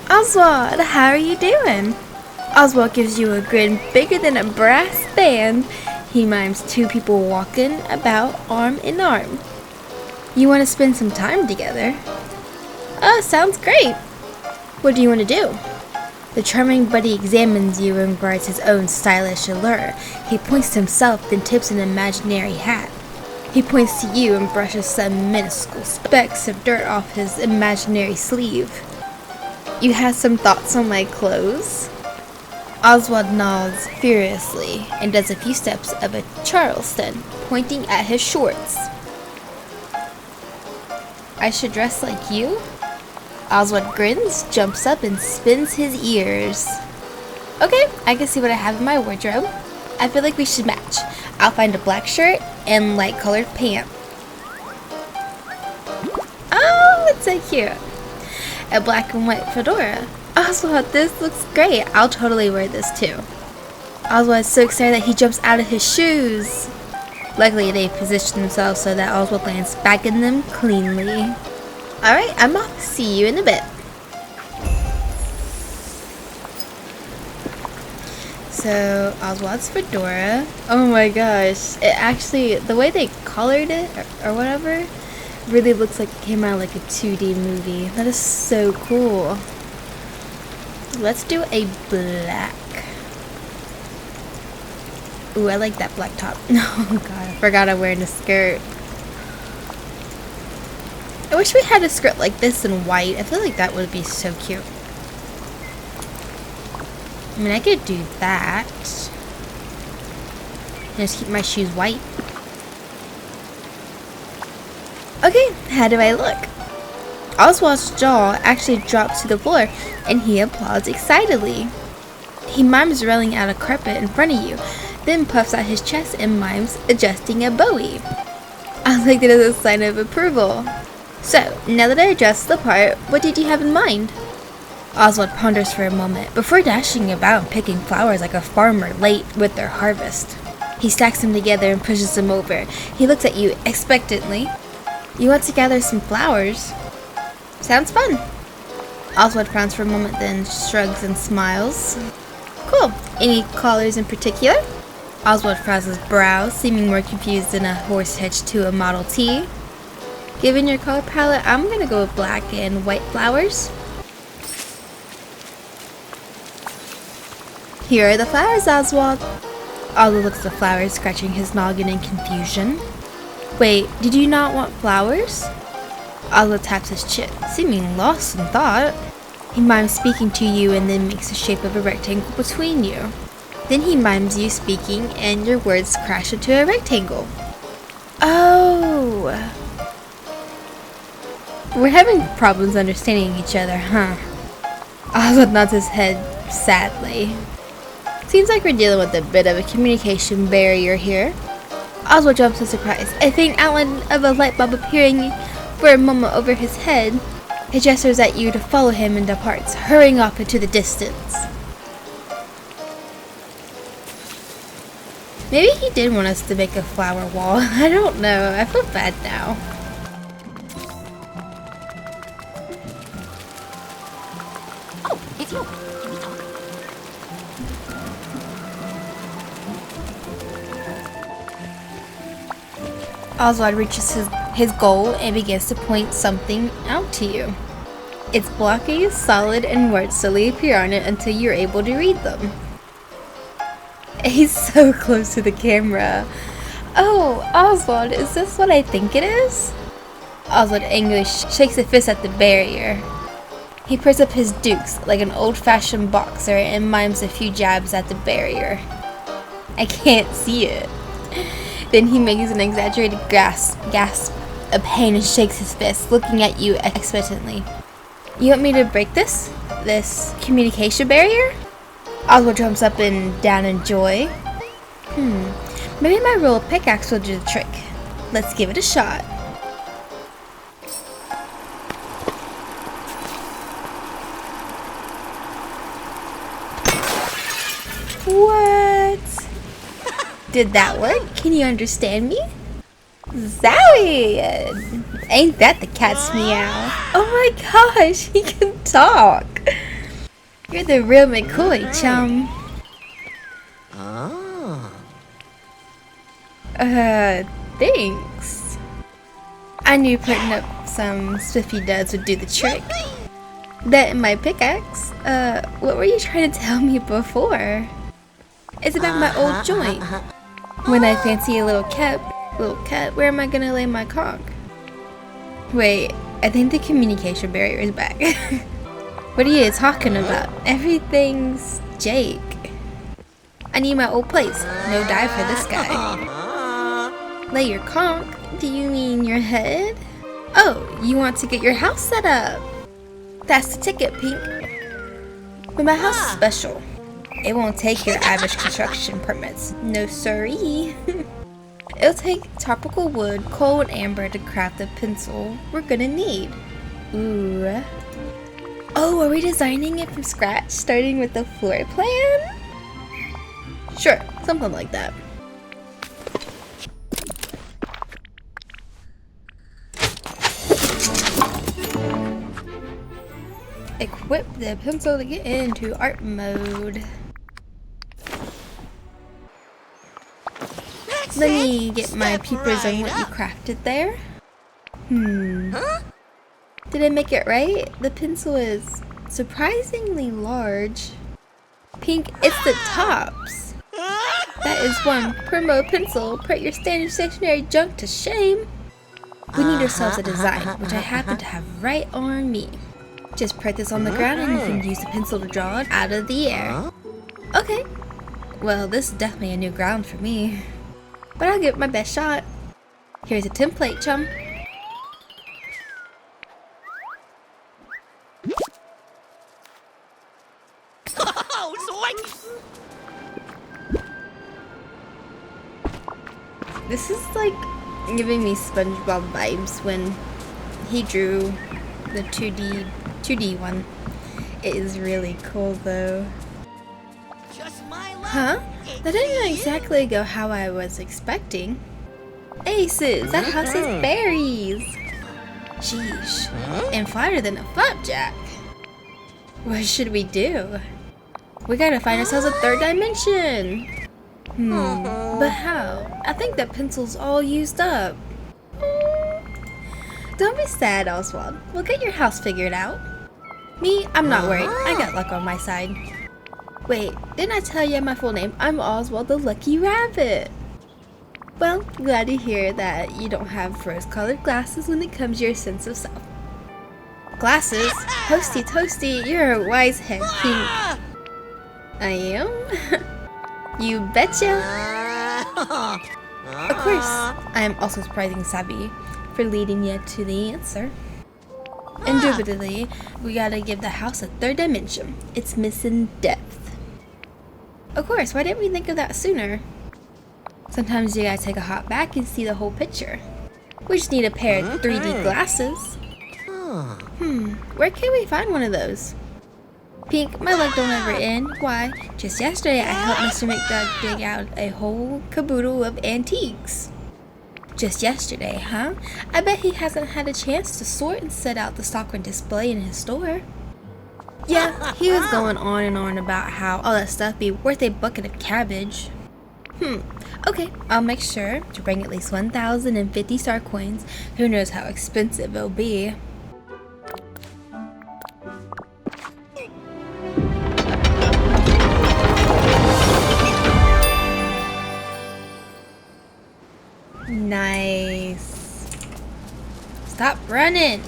Oswald, how are you doing? Oswald gives you a grin bigger than a brass band. He mimes two people walking about arm in arm. You want to spend some time together? Sounds great. What do you want to do? The charming buddy examines you and guards his own stylish allure. He points to himself, then tips an imaginary hat. He points to you and brushes some minuscule specks of dirt off his imaginary sleeve. You have some thoughts on my clothes? Oswald nods furiously and does a few steps of a Charleston, pointing at his shorts. I should dress like you? Oswald grins, jumps up, and spins his ears. Okay, I can see what I have in my wardrobe. I feel like we should match. I'll find a black shirt and light colored pants. Oh, it's so cute. A black and white fedora. Oswald, this looks great. I'll totally wear this too. Oswald is so excited that he jumps out of his shoes. Luckily, they position themselves so that Oswald lands back in them cleanly. Alright, I'm off. See you in a bit. So, Oswald's fedora. Oh my gosh. It actually, the way they colored it or whatever, really looks like it came out like a 2D movie. That is so cool. Let's do a black. Ooh, I like that black top. Oh god, I forgot I'm wearing a skirt. I wish we had a skirt like this in white. I feel like that would be so cute. I mean, I could do that. And just keep my shoes white. Okay, how do I look? Oswald's jaw actually drops to the floor, and he applauds excitedly. He mimes rolling out a carpet in front of you, then puffs out his chest and mimes adjusting a bowie. I like that as a sign of approval. So, now that I dressed the part, what did you have in mind? Oswald ponders for a moment, before dashing about and picking flowers like a farmer late with their harvest. He stacks them together and pushes them over. He looks at you expectantly. You want to gather some flowers? Sounds fun. Oswald frowns for a moment, then shrugs and smiles. Cool. Any colors in particular? Oswald frowns his brow, seeming more confused than a horse hitched to a Model T. Given your color palette, I'm gonna go with black and white flowers. Here are the flowers, Oswald. Oswald looks at the flowers, scratching his noggin in confusion. Wait, did you not want flowers? Oswald taps his chin, seeming lost in thought. He mimes speaking to you and then makes the shape of a rectangle between you. Then he mimes you speaking and your words crash into a rectangle. Oh! We're having problems understanding each other, huh? Oswald nods his head sadly. Seems like we're dealing with a bit of a communication barrier here. Oswald jumps in surprise, a faint outline of a light bulb appearing for a moment over his head. He gestures at you to follow him and departs, hurrying off into the distance. Maybe he did want us to make a flower wall. I don't know. I feel bad now. Oh, it's you. Can we talk? Oswald reaches his goal and begins to point something out to you. It's blocky, solid, and words slowly appear on it until you're able to read them. He's so close to the camera. Oh, Oswald, is this what I think it is? Oswald angrily shakes a fist at the barrier. He pulls up his dukes like an old-fashioned boxer and mimes a few jabs at the barrier. I can't see it. Then he makes an exaggerated gasp of pain and shakes his fist, looking at you expectantly. You want me to break this communication barrier? Oswald jumps up and down in joy. Maybe my roll pickaxe will do the trick. Let's give it a shot. What? Did that work? Can you understand me? Zowie! Ain't that the cat's meow? Oh my gosh, he can talk! You're the real McCoy, chum. Thanks. I knew putting up some spiffy duds would do the trick. That and my pickaxe. What were you trying to tell me before? It's about my old joint. When I fancy a little cut, where am I gonna lay my conch? Wait, I think the communication barrier is back. What are you talking about? Everything's Jake. I need my old place. No dive for this guy. Lay your conch? Do you mean your head? Oh, you want to get your house set up? That's the ticket, Pink. But my house is special. It won't take your average construction permits. No siree. It'll take tropical wood, coal, and amber to craft the pencil we're gonna need. Ooh. Oh, are we designing it from scratch, starting with the floor plan? Sure, something like that. Equip the pencil to get into art mode. Let me get my peepers on what you crafted there. Did I make it right? The pencil is surprisingly large. Pink, it's the tops. That is one promo pencil. Put your standard stationery junk to shame. We need ourselves a design, which I happen to have right on me. Just put this on the ground and you can use the pencil to draw it out of the air. Okay. Well, this is definitely a new ground for me. But I'll give it my best shot. Here's a template, chum. This is like giving me SpongeBob vibes when he drew the 2D one. It is really cool though. Huh? That didn't exactly go how I was expecting. Aces! That house is berries! Sheesh. And flatter than a flapjack. What should we do? We gotta find ourselves a third dimension! But how? I think that pencil's all used up. Don't be sad, Oswald. We'll get your house figured out. Me? I'm not worried. I got luck on my side. Wait, didn't I tell you my full name? I'm Oswald the Lucky Rabbit. Well, glad to hear that you don't have rose-colored glasses when it comes to your sense of self. Glasses? Hosty toasty, you're a wise head, Pink. I am? You betcha. Of course, I am also surprisingly savvy for leading you to the answer. Indubitably, we gotta give the house a third dimension. It's missing depth. Of course, why didn't we think of that sooner? Sometimes you gotta take a hop back and see the whole picture. We just need a pair of 3D glasses. Where can we find one of those? Pink, my luck don't ever end. Why? Just yesterday I helped Mr. McDuck dig out a whole caboodle of antiques. Just yesterday, huh? I bet he hasn't had a chance to sort and set out the stock on display in his store. Yeah, he was going on and on about how all that stuff be worth a bucket of cabbage. Okay, I'll make sure to bring at least 1,050 star coins. Who knows how expensive it'll be. Nice. Stop running.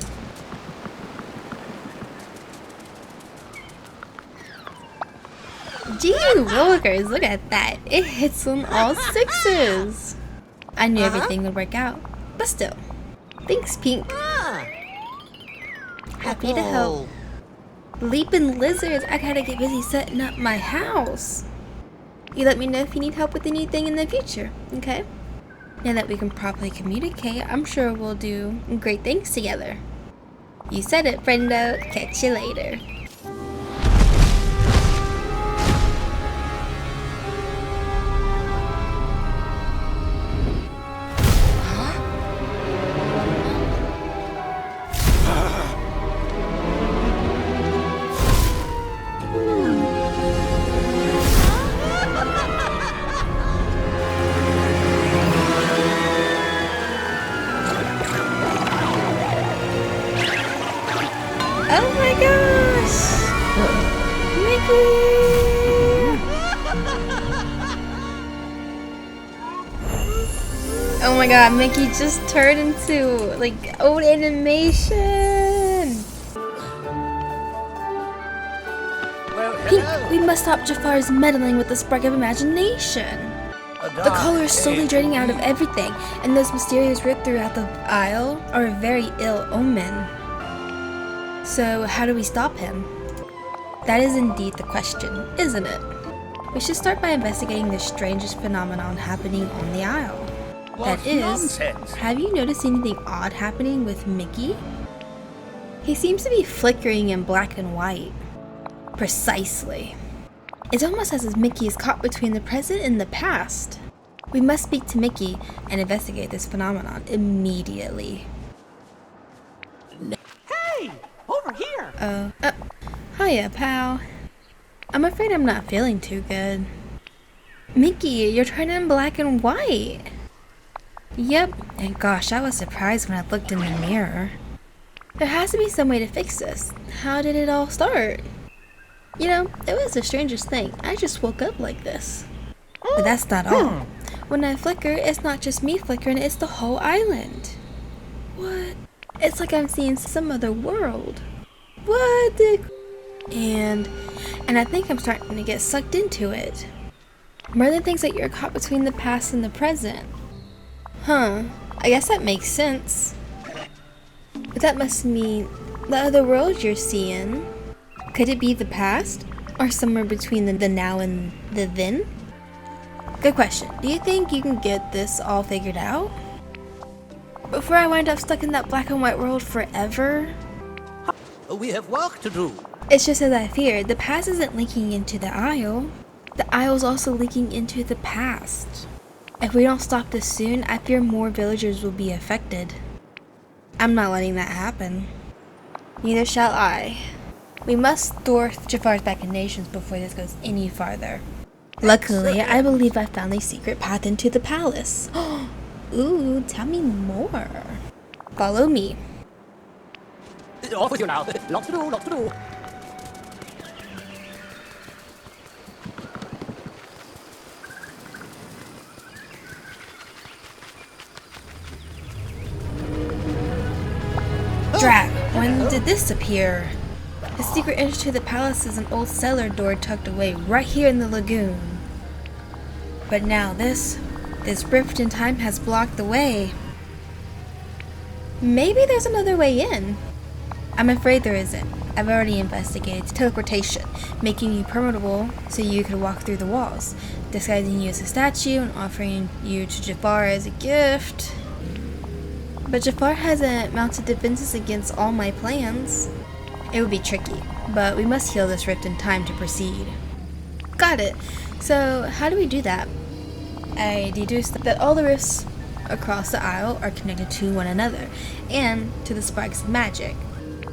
Gee willikers, look at that. It hits on all sixes. I knew everything would work out, but still. Thanks, Pink. Happy to help. Leaping lizards, I gotta get busy setting up my house. You let me know if you need help with anything in the future, okay? Now that we can properly communicate, I'm sure we'll do great things together. You said it, friendo. Catch you later. Oh my gosh! Mickey! Oh my god, Mickey just turned into like old animation! Pink, we must stop Jafar's meddling with the spark of imagination. The color is slowly draining out of everything, and those mysterious rips throughout the aisle are a very ill omen. So, how do we stop him? That is indeed the question, isn't it? We should start by investigating the strangest phenomenon happening on the aisle. That is, have you noticed anything odd happening with Mickey? He seems to be flickering in black and white. Precisely. It's almost as if Mickey is caught between the present and the past. We must speak to Mickey and investigate this phenomenon immediately. Hey! Over here! Hiya, pal. I'm afraid I'm not feeling too good. Mickey, you're turning black and white. Yep, and gosh, I was surprised when I looked in the mirror. There has to be some way to fix this. How did it all start? You know, it was the strangest thing. I just woke up like this. But that's not all. When I flicker, it's not just me flickering, it's the whole island. What? It's like I'm seeing some other world. What the... And I think I'm starting to get sucked into it. Merlin thinks that you're caught between the past and the present. Huh, I guess that makes sense. But that must mean the other world you're seeing. Could it be the past? Or somewhere between the now and the then? Good question. Do you think you can get this all figured out? Before I wind up stuck in that black and white world forever? We have work to do. It's just as I feared. The past isn't leaking into the aisle. The aisle's also leaking into the past. If we don't stop this soon, I fear more villagers will be affected. I'm not letting that happen. Neither shall I. We must thwart Jafar's machinations before this goes any farther. Luckily, I believe I found a secret path into the palace. Ooh, tell me more. Follow me. Off with you now. Lots to do, lots to do. Drat, when did this appear? The secret entrance to the palace is an old cellar door tucked away right here in the lagoon. But now this rift in time has blocked the way. Maybe there's another way in. I'm afraid there isn't. I've already investigated teleportation, making you permeable so you could walk through the walls, disguising you as a statue and offering you to Jafar as a gift. But Jafar hasn't mounted defenses against all my plans. It would be tricky, but we must heal this rift in time to proceed. Got it. So how do we do that? I deduced that all the rifts across the aisle are connected to one another, and to the sparks of magic.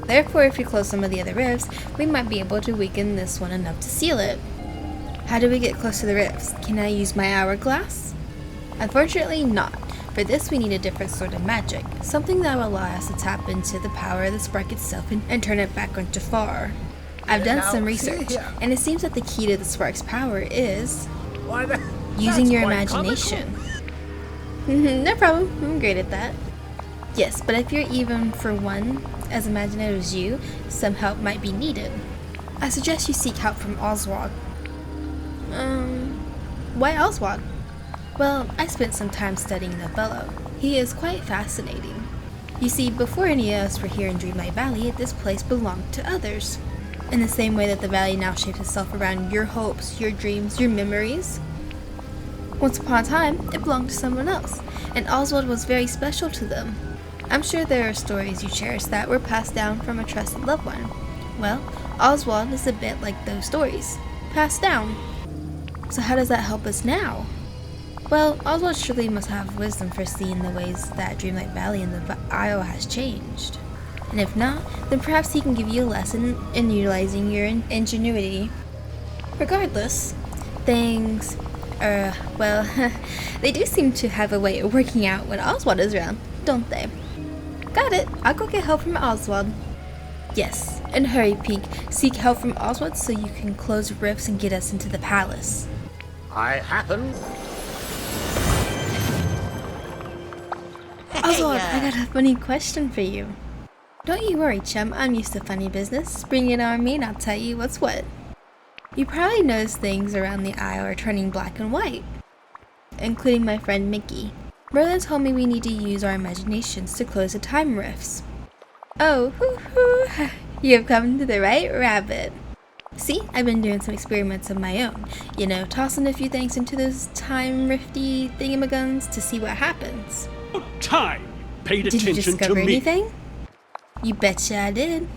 Therefore, if we close some of the other rifts, we might be able to weaken this one enough to seal it. How do we get close to the rifts? Can I use my hourglass? Unfortunately not. For this we need a different sort of magic, something that will allow us to tap into the power of the spark itself and turn it back on Jafar. I've done some research, and it seems that the key to the spark's power is using your imagination. No problem, I'm great at that. Yes, but if you're even for one as imaginative as you, some help might be needed. I suggest you seek help from Oswald. Why Oswald? Well, I spent some time studying the fellow. He is quite fascinating. You see, before any of us were here in Dreamlight Valley, this place belonged to others. In the same way that the valley now shapes itself around your hopes, your dreams, your memories, Once upon a time, it belonged to someone else, and Oswald was very special to them. I'm sure there are stories you cherish that were passed down from a trusted loved one. Well, Oswald is a bit like those stories, passed down. So how does that help us now? Well, Oswald surely must have wisdom for seeing the ways that Dreamlight Valley and the Isle has changed. And if not, then perhaps he can give you a lesson in utilizing your ingenuity. Regardless, things, well, they do seem to have a way of working out when Oswald is around, don't they? Got it, I'll go get help from Oswald. Yes, and hurry, Pink. Seek help from Oswald so you can close rifts and get us into the palace. I happen. Oswald, I got a funny question for you. Don't you worry, chum, I'm used to funny business. Bring it on me and I'll tell you what's what. You probably noticed things around the Isle are turning black and white, including my friend Mickey. Merlin told me we need to use our imaginations to close the time rifts. Oh, hoo-hoo, you have come to the right rabbit. See, I've been doing some experiments of my own. You know, tossing a few things into those time rifty thingamaguns to see what happens. Time. Paid Did you attention discover to me. anything? You betcha I did.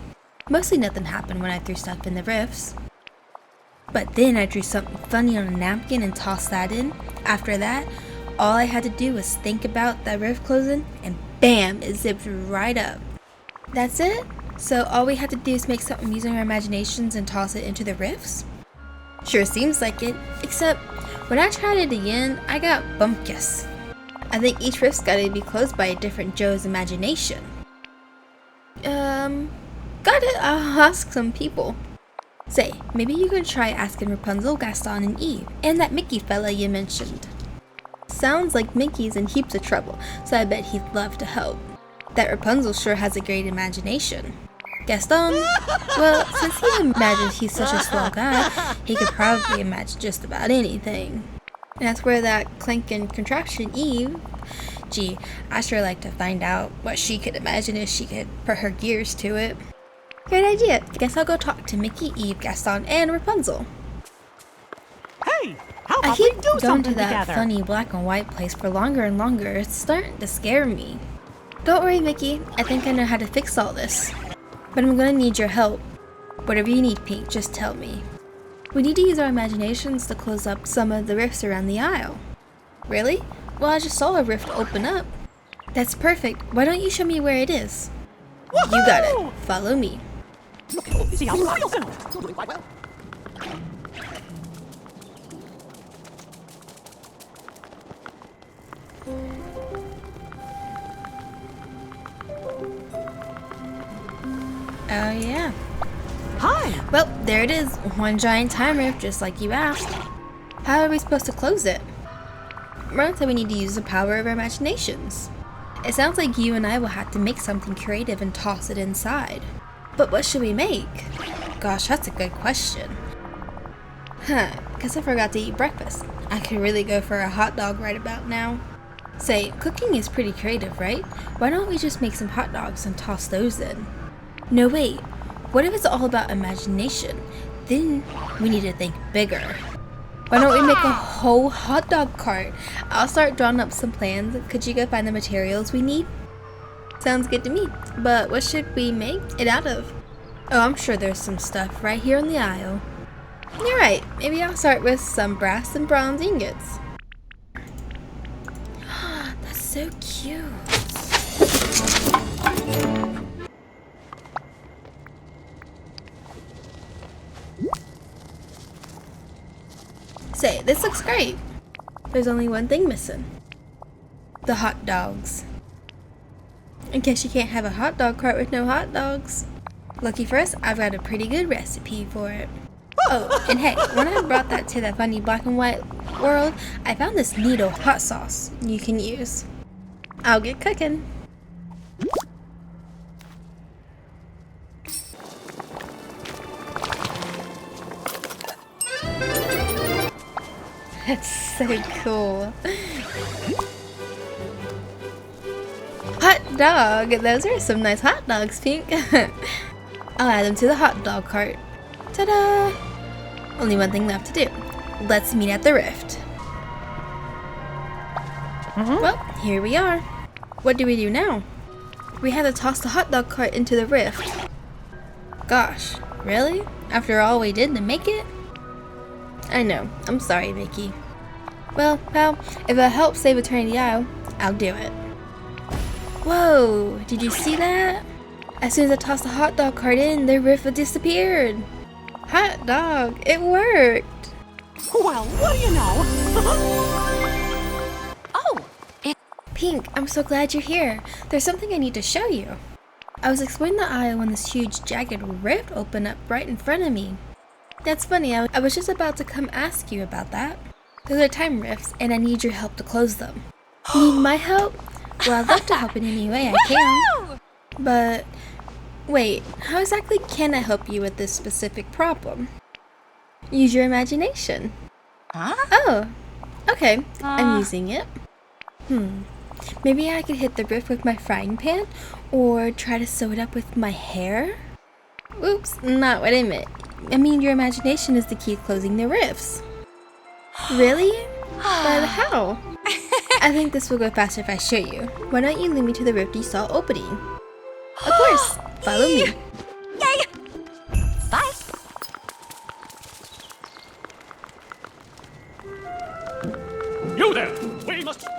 Mostly nothing happened when I threw stuff in the rifts. But then I drew something funny on a napkin and tossed that in. After that, all I had to do was think about that rift closing and bam, it zipped right up. That's it? So all we had to do is make something using our imaginations and toss it into the rifts? Sure seems like it, except when I tried it again, I got bumpkus. I think each rift's gotta be closed by a different Joe's imagination. Got it, I'll ask some people. Say, maybe you could try asking Rapunzel, Gaston, and Eve, and that Mickey fella you mentioned. Sounds like Mickey's in heaps of trouble, so I bet he'd love to help. That Rapunzel sure has a great imagination. Gaston, well, since he imagines he's such a swell guy, he could probably imagine just about anything. And that's where that clanking contraption Eve, gee, I sure like to find out what she could imagine if she could put her gears to it. Great idea. Guess I'll go talk to Mickey, Eve, Gaston, and Rapunzel. Hey, how I about we keep do going something to that together? funny black and white place for longer and longer. It's starting to scare me. Don't worry, Mickey. I think I know how to fix all this. But I'm gonna need your help. Whatever you need, Pink, just tell me. We need to use our imaginations to close up some of the rifts around the Isle. Really? Well, I just saw a rift open up. That's perfect. Why don't you show me where it is? You got it. Follow me. See how I sound. You're doing quite well. Oh yeah. Hi. Well, there it is. One giant time rift, just like you asked. How are we supposed to close it? Merlin said we need to use the power of our imaginations. It sounds like you and I will have to make something creative and toss it inside. But what should we make? Gosh, that's a good question. Guess I forgot to eat breakfast. I could really go for a hot dog right about now. Say, cooking is pretty creative, right? Why don't we just make some hot dogs and toss those in? No, wait. What if it's all about imagination? Then we need to think bigger. Why don't we make a whole hot dog cart? I'll start drawing up some plans. Could you go find the materials we need? Sounds good to me. But what should we make it out of? Oh, I'm sure there's some stuff right here on the Isle. You're right. Maybe I'll start with some brass and bronze ingots. That's so cute. Say, this looks great. There's only one thing missing. The hot dogs. In case you can't have a hot dog cart with no hot dogs. Lucky for us, I've got a pretty good recipe for it. Oh, and hey, when I brought that to that funny black and white world, I found this neat old hot sauce you can use. I'll get cooking. That's so cool. Hot dog! Those are some nice hot dogs, Pink. I'll add them to the hot dog cart. Ta-da! Only one thing left to do. Let's meet at the rift. Well, here we are. What do we do now? We had to toss the hot dog cart into the rift. Gosh, really? After all we did to make it? I know. I'm sorry, Mickey. Well, pal, if it'll help save Eternity Isle, I'll do it. Whoa, did you see that? As soon as I tossed the hot dog cart in, the rift disappeared. Hot dog, it worked. Well, what do you know? Oh, Pink, I'm so glad you're here. There's something I need to show you. I was exploring the aisle when this huge jagged rift opened up right in front of me. That's funny, I was just about to come ask you about that. Those are time rifts, and I need your help to close them. You need my help? Well, I'd love to help in any way I can. But, wait, how exactly can I help you with this specific problem? Use your imagination. huh? Oh, okay, I'm using it. Maybe I could hit the rift with my frying pan, or try to sew it up with my hair? Oops, not what I meant. I mean, your imagination is the key to closing the rifts. Really? But how? I think this will go faster if I show you. Why don't you lead me to the rift you saw opening? Of course, follow me. Yay! Bye. You there! We must speak.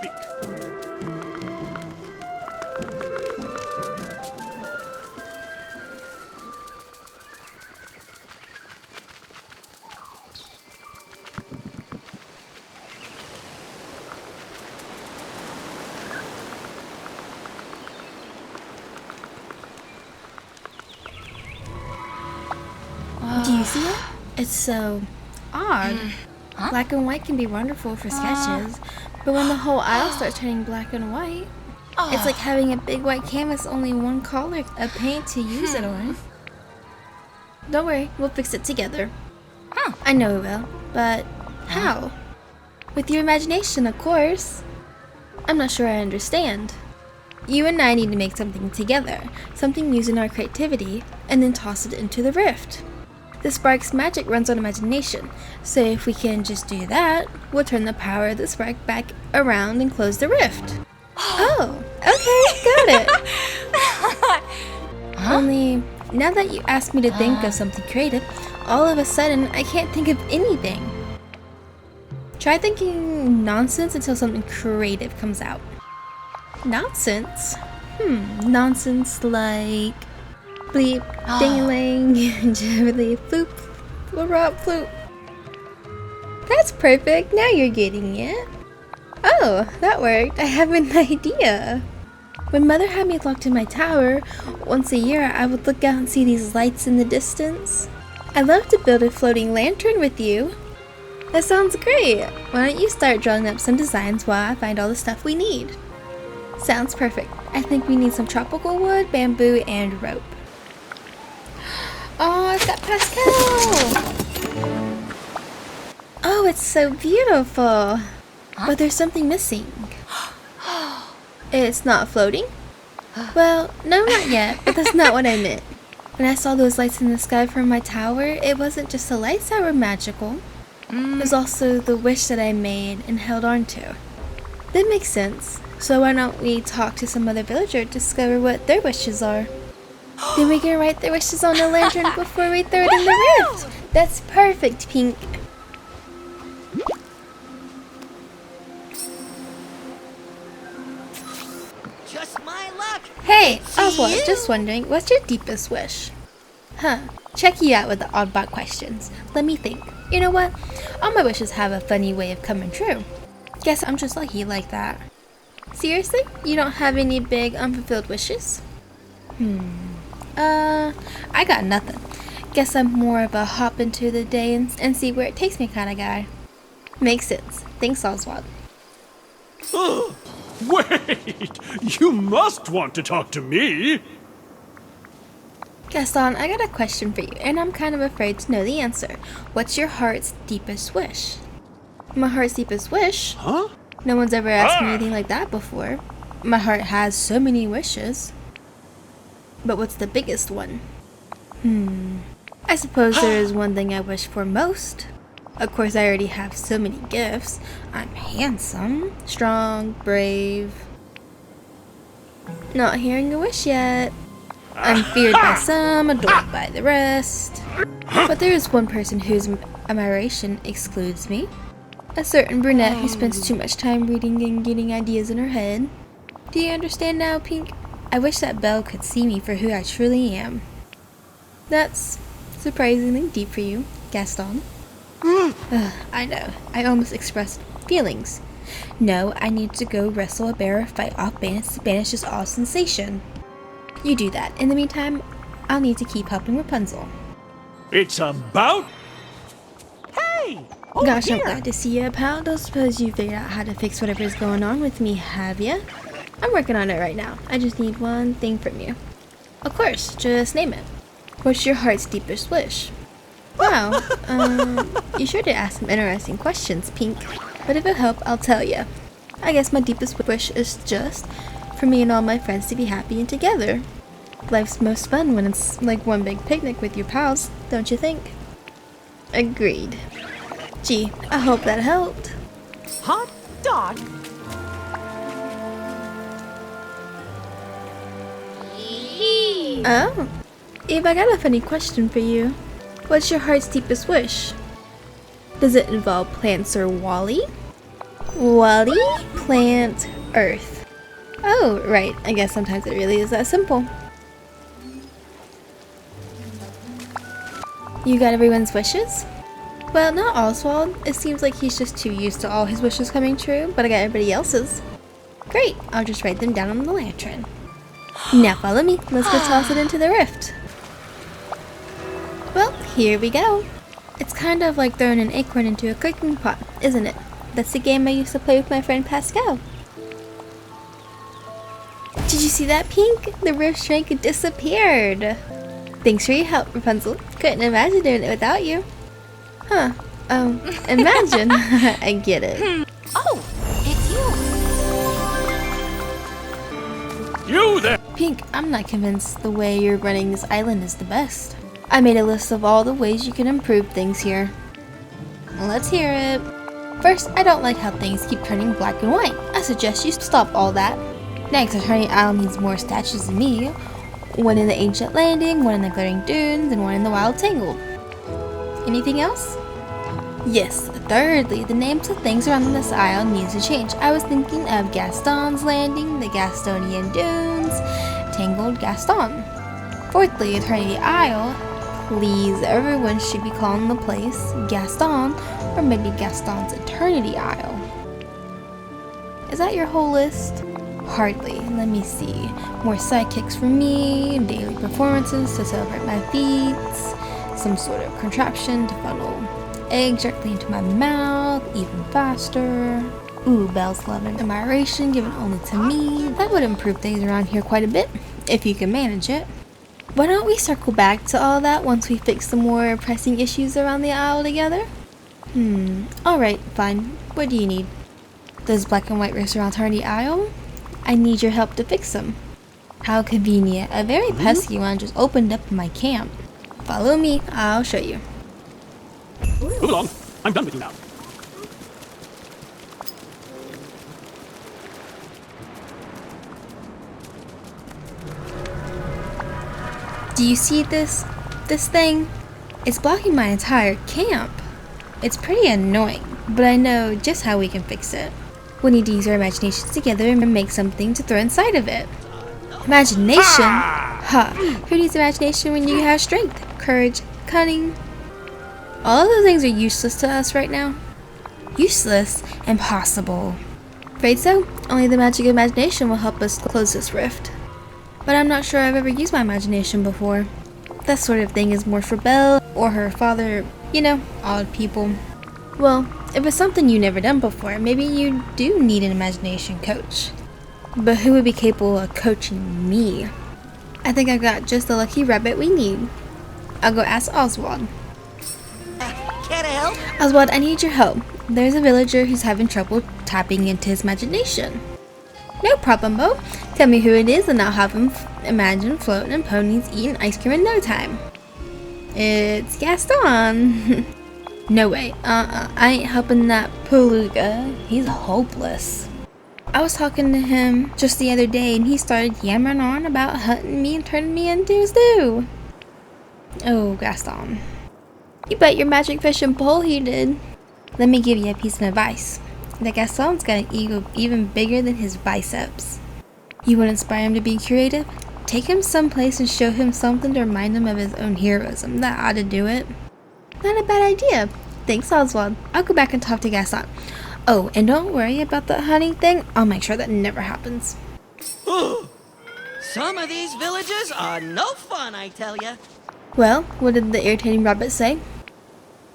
Do you see it? It's so odd. Black and white can be wonderful for sketches, but when the whole aisle starts turning black and white, it's like having a big white canvas, only one color of paint to use it on. Don't worry, we'll fix it together. I know we will, but how? With your imagination, of course. I'm not sure I understand. You and I need to make something together, something using our creativity, and then toss it into the rift. The spark's magic runs on imagination, so if we can just do that, we'll turn the power of the spark back around and close the rift. Oh, okay, got it. Only, now that you asked me to think of something creative, all of a sudden, I can't think of anything. Try thinking nonsense until something creative comes out. Nonsense? Nonsense like bleep, ding-a-ling, jibbly, floop, florop, floop. That's perfect, now you're getting it. Oh, that worked, I have an idea. When Mother had me locked in my tower, once a year I would look out and see these lights in the distance. I'd love to build a floating lantern with you. That sounds great. Why don't you start drawing up some designs while I find all the stuff we need? Sounds perfect. I think we need some tropical wood, bamboo, and rope. Oh, it's got Pascal! Oh, it's so beautiful. But there's something missing. It's not floating? Well, no, not yet, but that's not what I meant. When I saw those lights in the sky from my tower, it wasn't just the lights that were magical. It was also the wish that I made and held on to. That makes sense. So why don't we talk to some other villager to discover what their wishes are? Then we can write their wishes on the lantern before we throw it in the rift. That's perfect, Pink. Just my luck. Hey, Oswald, just wondering, what's your deepest wish? Check you out with the oddbot questions. Let me think. You know what? All my wishes have a funny way of coming true. Guess I'm just lucky like that. Seriously? You don't have any big unfulfilled wishes? I got nothing. Guess I'm more of a hop into the day and see where it takes me kind of guy. Makes sense. Thanks, Oswald. Wait! You must want to talk to me! Gaston, I got a question for you, and I'm kind of afraid to know the answer. What's your heart's deepest wish? My heart's deepest wish? Huh? No one's ever asked me anything like that before. My heart has so many wishes. But what's the biggest one? I suppose there is one thing I wish for most. Of course, I already have so many gifts. I'm handsome, strong, brave. Not hearing a wish yet. I'm feared by some, adored by the rest. But there is one person whose admiration excludes me. A certain brunette who spends too much time reading and getting ideas in her head. Do you understand now, Pink? I wish that Belle could see me for who I truly am. That's surprisingly deep for you, Gaston. I know, I almost expressed feelings. No, I need to go wrestle a bear or fight off bandits to banish this odd sensation. You do that. In the meantime, I'll need to keep helping Rapunzel. It's about... Hey! Gosh, I'm glad to see you, pal. Don't suppose you figured out how to fix whatever's going on with me, have ya? I'm working on it right now. I just need one thing from you. Of course, just name it. What's your heart's deepest wish? Wow, you sure did ask some interesting questions, Pink. But if it'll help, I'll tell ya. I guess my deepest wish is just for me and all my friends to be happy and together. Life's most fun when it's like one big picnic with your pals, don't you think? Agreed. Gee, I hope that helped. Hot dog. Oh, Eve, I got a funny question for you. What's your heart's deepest wish? Does it involve plants or Wally? Wally, plant, earth. Oh, right. I guess sometimes it really is that simple. You got everyone's wishes? Well, not Oswald. It seems like he's just too used to all his wishes coming true, but I got everybody else's. Great, I'll just write them down on the lantern. Now follow me. Let's go toss it into the rift. Well, here we go. It's kind of like throwing an acorn into a cooking pot, isn't it? That's the game I used to play with my friend Pascal. Did you see that, Pink? The rift shrank and disappeared. Thanks for your help, Rapunzel. Couldn't imagine doing it without you. Huh. Imagine. I get it. Oh, it's you. You there! Pink, I'm not convinced the way you're running this island is the best. I made a list of all the ways you can improve things here. Let's hear it. First, I don't like how things keep turning black and white. I suggest you stop all that. Next, Attorney Isle needs more statues than me. One in the ancient landing, one in the glittering dunes, and one in the wild tangle. Anything else? Yes, thirdly, the names of things around this isle needs to change. I was thinking of Gaston's Landing, the Gastonian Dunes, Tangled Gaston. Fourthly, Eternity Isle. Please, everyone should be calling the place Gaston, or maybe Gaston's Eternity Isle. Is that your whole list? Hardly. Let me see. More sidekicks for me, daily performances to celebrate my feats, some sort of contraption to funnel eggs directly into my mouth, even faster. Ooh, Belle's love and admiration given only to me. That would improve things around here quite a bit, if you can manage it. Why don't we circle back to all that once we fix some more pressing issues around the aisle together? Alright, fine. What do you need? Those black and white rifts around Eternity Isle? I need your help to fix them. How convenient. A very pesky one just opened up in my camp. Follow me, I'll show you. Move along. I'm done with you now. Do you see this thing? It's blocking my entire camp. It's pretty annoying, but I know just how we can fix it. We need to use our imaginations together and make something to throw inside of it. Imagination? Ha! Who needs imagination when you have strength, courage, cunning? All of those things are useless to us right now. Useless? Impossible. Afraid so? Only the magic of imagination will help us close this rift. But I'm not sure I've ever used my imagination before. That sort of thing is more for Belle or her father, you know, odd people. Well, if it's something you've never done before, maybe you do need an imagination coach. But who would be capable of coaching me? I think I've got just the lucky rabbit we need. I'll go ask Oswald. Can I help? Oswald, I need your help. There's a villager who's having trouble tapping into his imagination. No problem, Bo. Tell me who it is and I'll have him imagine floating and ponies eating ice cream in no time. It's Gaston. No way. I ain't helping that Palooga. He's hopeless. I was talking to him just the other day and he started yammering on about hunting me and turning me into a stew. Oh, Gaston. You bet your magic fishing pole he did. Let me give you a piece of advice. That Gaston's got an ego even bigger than his biceps. You want to inspire him to be creative? Take him someplace and show him something to remind him of his own heroism. That ought to do it. Not a bad idea. Thanks, Oswald. I'll go back and talk to Gaston. Oh, and don't worry about the hunting thing. I'll make sure that never happens. Some of these villages are no fun, I tell ya. Well, what did the irritating rabbit say?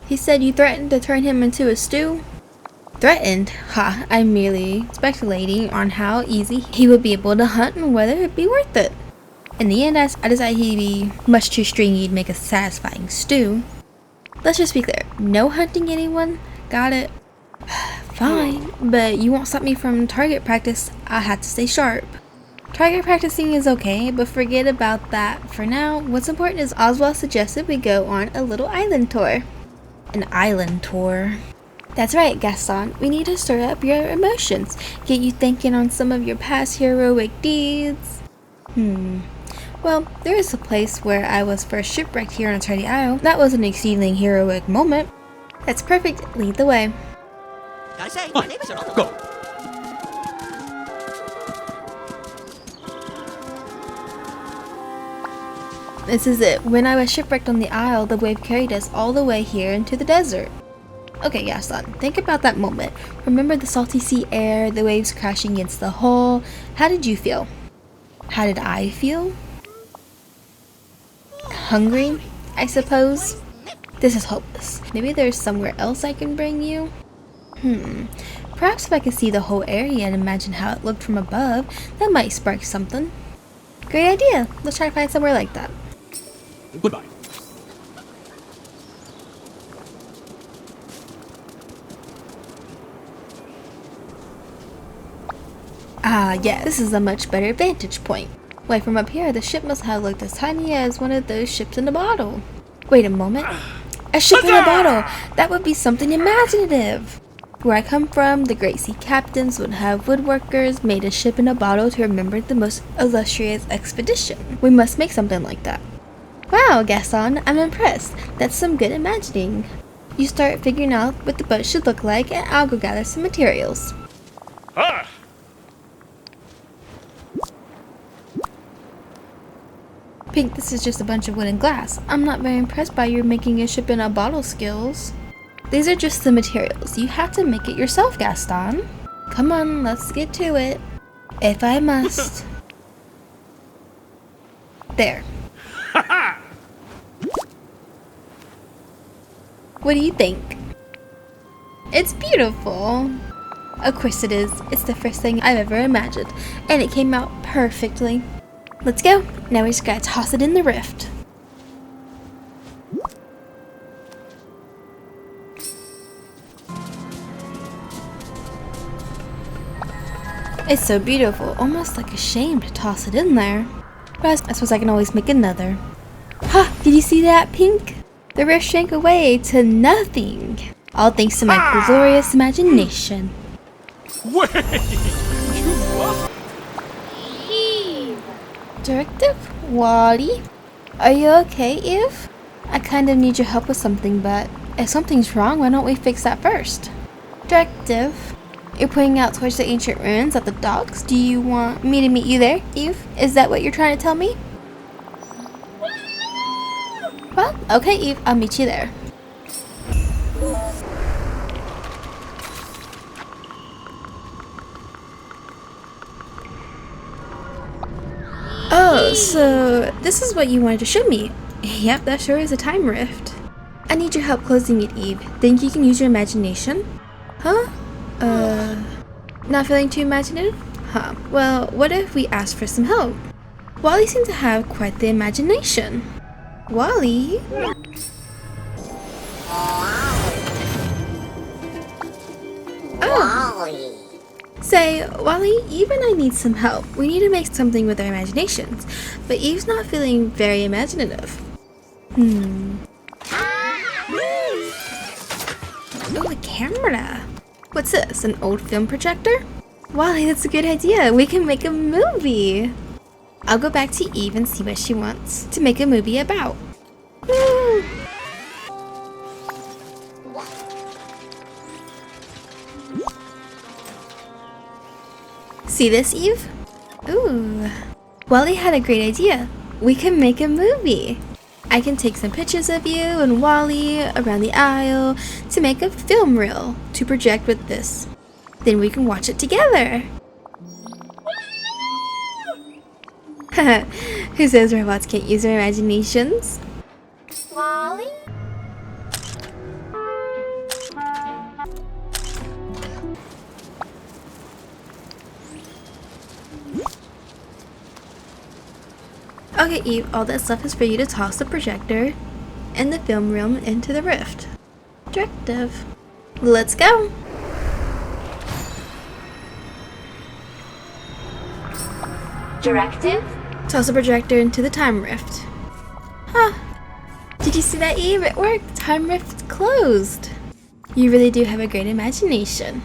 He said you threatened to turn him into a stew. Threatened? Ha, I'm merely speculating on how easy he would be able to hunt and whether it'd be worth it. In the end, I decided he'd be much too stringy to make a satisfying stew. Let's just be clear, no hunting anyone, got it? Fine, but you won't stop me from target practice. I have to stay sharp. Target practicing is okay, but forget about that for now. What's important is Oswald suggested we go on a little island tour. An island tour. That's right, Gaston. We need to stir up your emotions, get you thinking on some of your past heroic deeds. Well, there is a place where I was first shipwrecked here on Eternity Isle. That was an exceedingly heroic moment. That's perfect. Lead the way. I say, my neighbors are on the Go. This is it. When I was shipwrecked on the Isle, the wave carried us all the way here into the desert. Okay, Gaston, think about that moment. Remember the salty sea air, the waves crashing against the hull. How did you feel? How did I feel? Hungry, I suppose. This is hopeless. Maybe there's somewhere else I can bring you? Perhaps if I could see the whole area and imagine how it looked from above, that might spark something. Great idea. Let's try to find somewhere like that. Goodbye. Ah, yeah, this is a much better vantage point. Why, from up here, the ship must have looked as tiny as one of those ships in a bottle. Wait a moment. A ship in a bottle! That would be something imaginative! Where I come from, the great sea captains would have woodworkers made a ship in a bottle to remember the most illustrious expedition. We must make something like that. Wow, Gaston, I'm impressed. That's some good imagining. You start figuring out what the boat should look like, and I'll go gather some materials. Ah! Pink, this is just a bunch of wood and glass. I'm not very impressed by your making a ship in a bottle skills. These are just the materials. You have to make it yourself, Gaston. Come on, let's get to it. If I must. There. What do you think? It's beautiful. Of course it is. It's the first thing I've ever imagined. And it came out perfectly. Let's go. Now we just gotta toss it in the rift. It's so beautiful, almost like a shame to toss it in there. But I suppose I can always make another. Ha! Did you see that, Pink? The rift shrank away to nothing. All thanks to my glorious imagination. Wait! You must... Directive? Wally? Are you okay, Eve? I kind of need your help with something, but if something's wrong, why don't we fix that first? Directive? You're pointing out towards the ancient ruins at the docks. Do you want me to meet you there, Eve? Is that what you're trying to tell me? Well, okay, Eve, I'll meet you there. Oh, so this is what you wanted to show me. Yep, that sure is a time rift. I need your help closing it, Eve. Think you can use your imagination? Huh? Not feeling too imaginative? Huh. Well, what if we ask for some help? Wally seems to have quite the imagination. Wally? Oh. Say, Wally, Eve and I need some help. We need to make something with our imaginations. But Eve's not feeling very imaginative. camera. What's this, an old film projector? Wally, that's a good idea. We can make a movie. I'll go back to Eve and see what she wants to make a movie about. Woo! See this, Eve? Ooh. Wally had a great idea. We can make a movie. I can take some pictures of you and Wally around the aisle to make a film reel to project with this. Then we can watch it together. Who says robots can't use their imaginations? Wally? Okay, Eve, all that stuff is for you to toss the projector and the film reel into the rift. Directive. Let's go! Directive? Toss the projector into the time rift. Huh. Did you see that, Eve? It worked. Time rift closed. You really do have a great imagination.